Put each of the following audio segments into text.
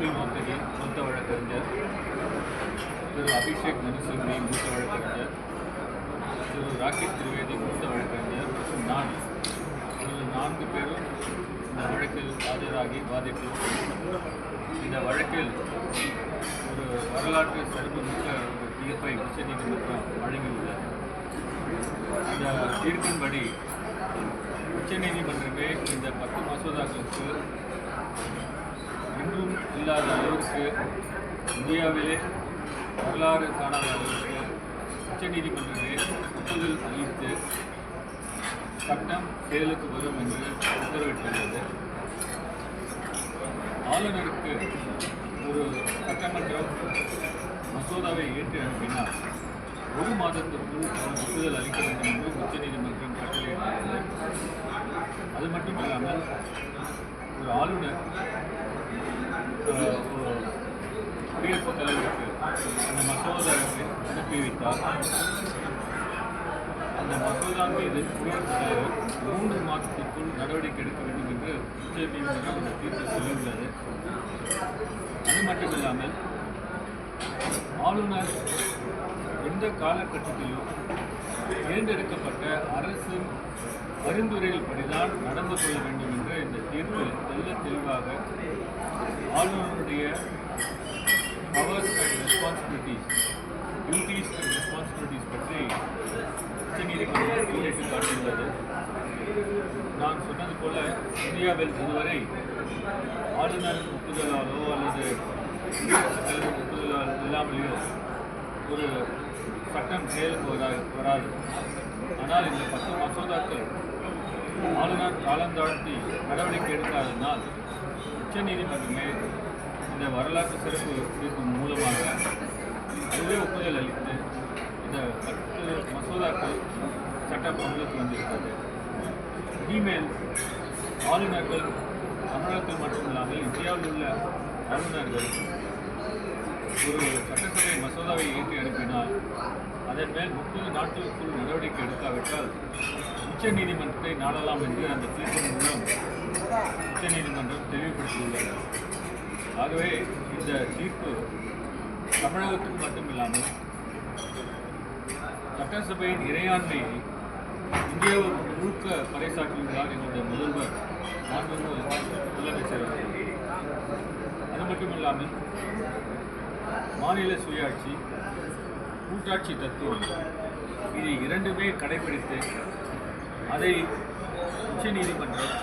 அகில் மோத்தகி மூத்த வழக்கறிஞர், திரு அபிஷேக் மனுசிங்கி மூத்த வழக்கறிஞர், திரு ராகேஷ் திரிவேதி மூத்த வழக்கறிஞர் மற்றும் நான் நான்கு பேரும் இந்த வழக்கில் ஆஜராகி வாதிட்டோம். இந்த வழக்கில் ஒரு வரலாற்று சிறப்புமிக்க ஒரு தீர்ப்பை உச்சநீதிமன்றம் வழங்கியுள்ளது. அந்த தீர்ப்பின்படி உச்சநீதிமன்றமே இந்த 10 மசோதாக்களுக்கு இன்றும் இல்லாத அளவிற்கு இந்தியாவிலே வரலாறு காணாத அளவிற்கு உச்சநீதிமன்றமே ஒப்புதல் அளித்து சட்டம் செயலுக்கு வரும் என்று உத்தரவிட்டுள்ளது. ஆளுநருக்கு ஒரு சட்டமன்றம் மசோதாவை ஏற்று அனுப்பினார் 1 மாதத்திற்குள் அவர் ஒப்புதல் அளிக்க வேண்டும் என்று உச்சநீதிமன்றம் கட்டளையிட்டுள்ளது. அது மட்டும் இல்லாமல் ஒரு ஆளுநர் குடியரசுத் தலைவருக்கு அந்த மசோதாவை அனுப்பி வைத்தார். அந்த மசோதா மீது குடியரசுத் தலைவர் 3 மாதத்திற்குள் நடவடிக்கை எடுக்க வேண்டும் என்று உச்சநீதிமன்றம் அந்த தீர்ப்பு சொல்லியுள்ளது. அது மட்டுமில்லாமல் ஆளுநர் எந்த காலகட்டத்திலும் தேர்ந்தெடுக்கப்பட்ட அரசு பரிந்துரைகள் படிதான் நடந்து கொள்ள வேண்டும் என்று இந்த தீர்ப்பு நல்ல தெளிவாக ஆளுநருடைய powers and responsibilities, duties and responsibilities பற்றி உச்சநீதிமன்றம் முன்னிட்டு காட்டியுள்ளது. நான் சொன்னது போல இந்தியாவில் இதுவரை ஆளுநர் ஒப்புதலாலோ அல்லது குடியரசுத் தலைவர் ஒப்புதலால் இல்லாமலேயோ ஒரு சட்டம் செயலுக்கு வராது. ஆனால் இந்த 10 மசோதாக்கள் ஆளுநர் காலந்தாழ்த்தி நடவடிக்கை எடுக்காததினால் உச்சநீதிமன்றமே இந்த வரலாற்று சிறப்பு தீர்ப்பு மூலமாக அதுவே ஒப்புதல் அளித்து இந்த 10 மசோதாக்கள் சட்டம் அமலுக்கு வந்திருக்கிறது. இனிமேல் ஆளுநர்கள் தமிழகத்தில் மட்டுமில்லாமல் இந்தியாவில் உள்ள ஆளுநர்கள் ஒரு சட்டசபை மசோதாவை ஏற்றி அனுப்பினால் அதன் மேல் 30 நாட்களுக்குள் நடவடிக்கை எடுக்காவிட்டால் உச்சநீதிமன்றத்தை நாடலாம் என்று அந்த தீர்ப்பின் மூலம் உச்சநீதிமன்றம் தெளிவுபடுத்தியுள்ளது. ஆகவே இந்த தீர்ப்பு தமிழகத்துக்கு மட்டுமில்லாமல் சட்டசபையின் இறையாண்மையை இந்தியாவில் முழுக்க பறைசாற்றியுள்ளார் எங்களுடைய முதல்வர் முதலமைச்சர் அவர்கள். அது மட்டுமில்லாமல் மாநில சுயாட்சி, கூட்டாட்சி தத்துவம் இது இரண்டுமே கடைபிடித்து அதை உச்சநீதிமன்றம்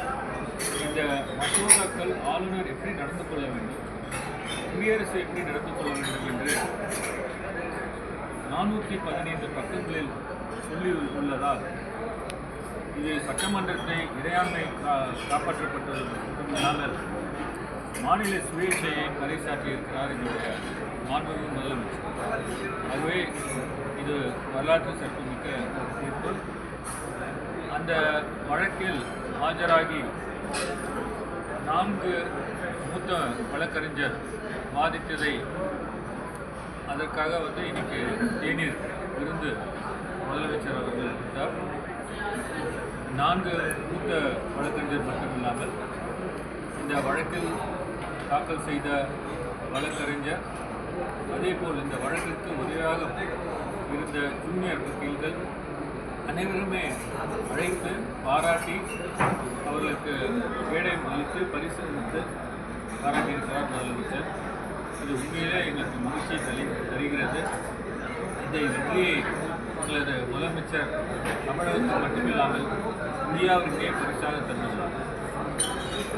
இந்த மசோதாக்கள் ஆளுநர் எப்படி நடந்து கொள்ள வேண்டும், குடியரசு எப்படி நடந்து கொள்ள வேண்டும் என்று 415 பக்கங்களில் சொல்லி உள்ளதால் இது சட்டமன்றத்தை இறையாண்மை காப்பாற்றப்பட்டது மட்டுமில்லாமல் மாநில சுயேட்சையை பறைசாற்றியிருக்கிறார் எங்களுடைய மாண்புமிகு முதலமைச்சர். ஆகவே இது வரலாற்று சிறப்புமிக்க தீர்ப்பு. அந்த வழக்கில் ஆஜராகி 4 மூத்த வழக்கறிஞர் வாதித்ததை அதற்காக இன்னைக்கு தேநீர் விருந்து முதலமைச்சர் அவர்கள் கொடுத்தார். 4 மூத்த வழக்கறிஞர் மட்டுமில்லாமல் இந்த வழக்கில் தாக்கல் செய்த வழக்கறிஞர், அதேபோல் இந்த வழக்கிற்கு உதவியாக இருந்த ஜூனியர் வக்கீல்கள் அனைவருமே அழைத்து பாராட்டி அவர்களுக்கு கேடயம் அளித்து பரிசு அளித்து பாராட்டியிருக்கிறார் முதலமைச்சர். இது உண்மையிலே எங்களுக்கு மகிழ்ச்சியை தருகிறது. இந்த வெற்றியை எங்களது முதலமைச்சர் தமிழகத்தில் மட்டுமில்லாமல் இந்தியாவிற்கே பரிசாக தந்துள்ளார்.